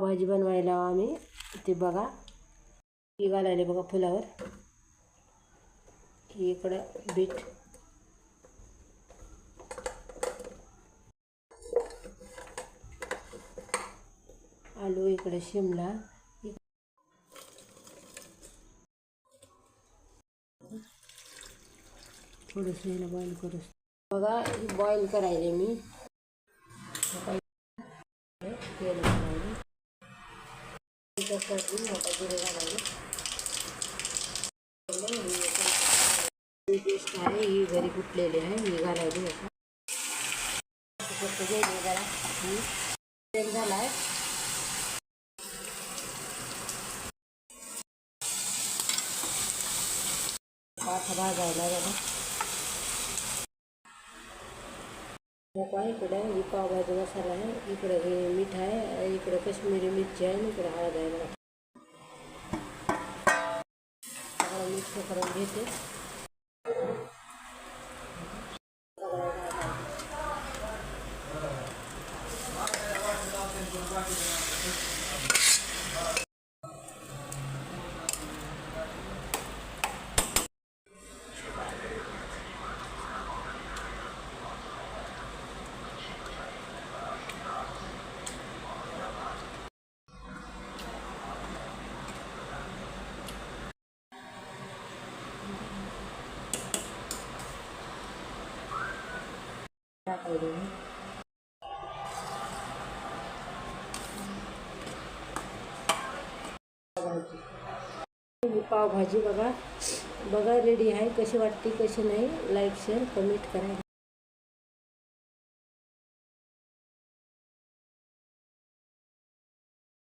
भाजी बनवायला आम्ही ते बघा ही घालायला बघा फुलावर, ही इकडं बीट, आलू इकडे, शिमला, थोडंसं याला बॉईल करू बघा. बॉईल करायले मी तेल घालायले, मोठा जिरे घालायले, पेस्ट आहे ही घरी कुटलेली आहे ही घालायली. फक्त गेली जरा ही तेल झाला आहे, पाच भाजायला जरा मोकळा. इकडं ही पावभाजी मसाला आहे, इकडं हे मीठ आहे, इकडं कश्मीरी मिरची आहे, इकडं हळद आहे. मला सगळं मिक्स करून घेते. पावभाजी बघा रेडी आहे. कशी वाटते कशी नाही, लाईक शेअर कमेंट करा.